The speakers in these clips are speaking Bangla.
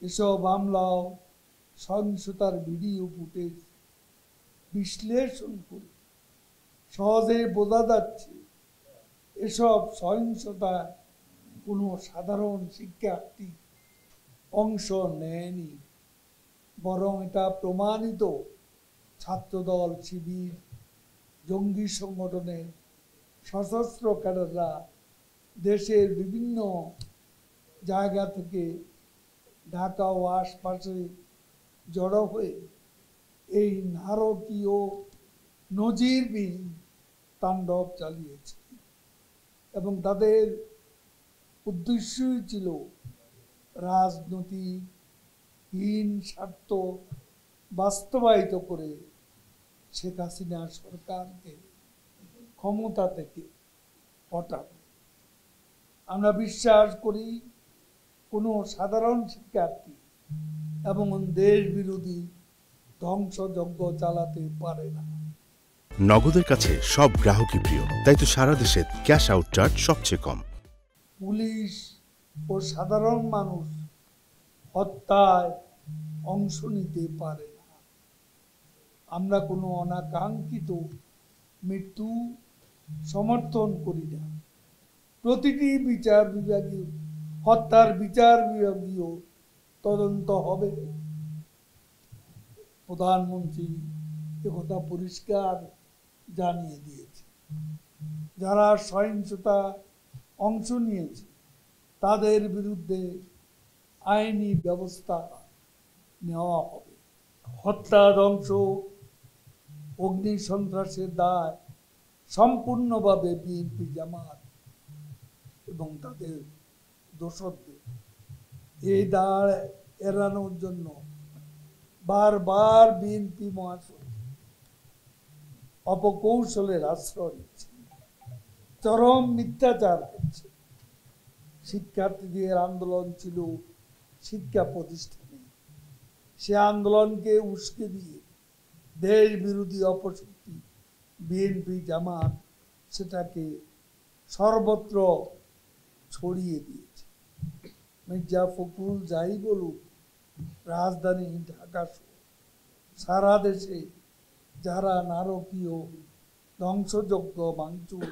এসব হামলাও সহিংসতার ভিডিও ফুটেজ বিশ্লেষণ করে সহজে বোঝা যাচ্ছে এসব সহিংসতায় কোনো সাধারণ শিক্ষার্থী অংশ নেয়নি, বরং এটা প্রমাণিত ছাত্রদল, শিবির, জঙ্গি সংগঠনের সশস্ত্র ক্যাডাররা দেশের বিভিন্ন জায়গা থেকে ঢাকা ও আশপাশে জড়ো হয়ে এই নারকীয় নজিরবিহীন তাণ্ডব চালিয়েছে এবং তাদের উদ্দেশ্যই ছিল রাজনৈতিকহীন স্বার্থ বাস্তবায়িত করে শেখ হাসিনা সরকারকে ক্ষমতা থেকে হটানো। আমরা বিশ্বাস করি কোনো সাধারণ শিক্ষার্থী এবং দেশ বিরোধী ধ্বংসযজ্ঞ চালাতে পারে না। নগদের কাছে সব গ্রাহকই প্রিয়, তাই তো সারা দেশে ক্যাশ আউট চার্জ সবচেয়ে কম। পুলিশ ও সাধারণ মানুষ হত্যায় অংশ নিতে পারে না। আমরা কোনো অনাকাঙ্ক্ষিত মৃত্যু সমর্থন করি না। প্রতিটি হত্যার বিচার বিভাগীয় তদন্ত হবে। প্রধানমন্ত্রী একথা পরিষ্কার জানিয়ে দিয়েছে। যারা সহিংসতা অংশ নিয়েছে তাদের বিরুদ্ধে আইনি ব্যবস্থা নেওয়া হবে। হত্যা, ধ্বংস, অগ্নি সন্ত্রাসের দায় সম্পূর্ণভাবে বিএনপি, জামাত এবং তাদের দোসরদের। এই দায় এড়ানোর জন্য বারবার বিএনপি মহাসচিব অপকৌশলের আশ্রয় নিচ্ছে, চরম মিথ্যাচার করছে। শিক্ষার্থীদের আন্দোলন ছিল শিক্ষা প্রতিষ্ঠানে, সে আন্দোলনকে উস্কে দিয়ে দেশ বিরোধী অপশক্তি বিএনপি, জামাত সেটাকে সর্বত্র ছড়িয়ে দিয়েছে। মির্জা ফখরুল যাই বলুক, রাজধানী ঢাকা সহ সারা দেশে যারা নারকীয় ধ্বংসযজ্ঞ, ভাঙচুর,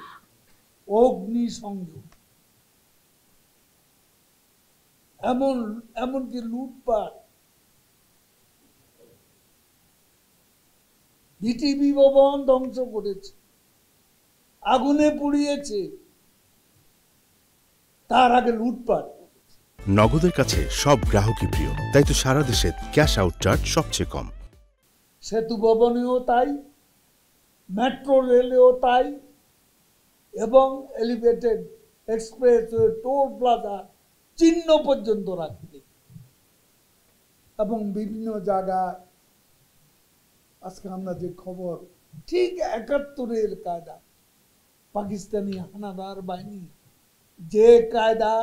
অগ্নিসংযোগ, এমনকি লুটপাট, বিটিভি ভবন ধ্বংস করেছে, আগুনে পুড়িয়েছে, তার আগে লুটপাট। নগদের কাছে সব গ্রাহকই প্রিয়, তাই তো সারা দেশে ক্যাশ আউট চার্জ সবচেয়ে কম। সেতু ভবনেও তাই, মেট্রো রেলেও তাই, এবং এলিভেটেড এক্সপ্রেসওয়ে, টোল প্লাজা চিহ্ন পর্যন্ত রাখেনি। এবং বিভিন্ন জায়গায় আজকে আমরা যে খবর, ঠিক ৭১-এর কায়দা পাকিস্তানি হানাদার বাহিনী যে কায়দা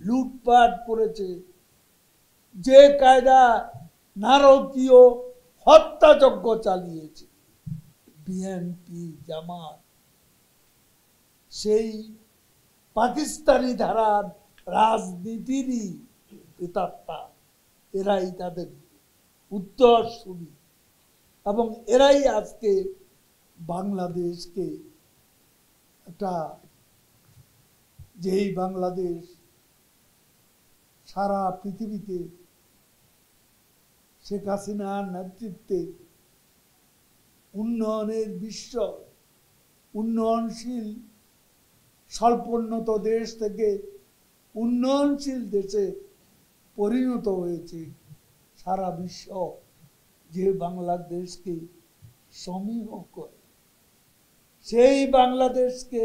লুটপাট করেছে, যে কায়দা নারকীয় হত্যাযজ্ঞ চালিয়েছে বিএনপি, জামাত, সেই পাকিস্তানি ধারার রাজনীতিরই প্রেতাত্মা। এরাই তাদের উত্তরসূরি এবং এরাই আজকে বাংলাদেশকে একটা, যেই বাংলাদেশ সারা পৃথিবীতে শেখ হাসিনার নেতৃত্বে উন্নয়নের বিশ্ব উন্নয়নশীল স্বল্পোন্নত দেশ থেকে উন্নয়নশীল দেশে পরিণত হয়েছে, সারা বিশ্ব যে বাংলাদেশকে সমীহ করে, সেই বাংলাদেশকে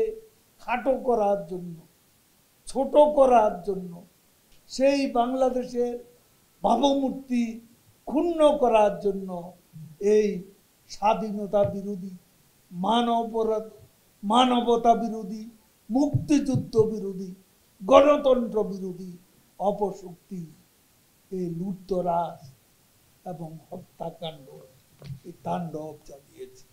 খাটো করার জন্য, ছোট করার জন্য, সেই বাংলাদেশের ভাবমূর্তি ক্ষুণ্ণ করার জন্য এই স্বাধীনতা বিরোধী, মানবতা বিরোধী, মুক্তিযুদ্ধ বিরোধী, গণতন্ত্র বিরোধী অপশক্তি এই লুটতরাজ এবং হত্যাকাণ্ড, এই তাণ্ডব চালিয়েছে।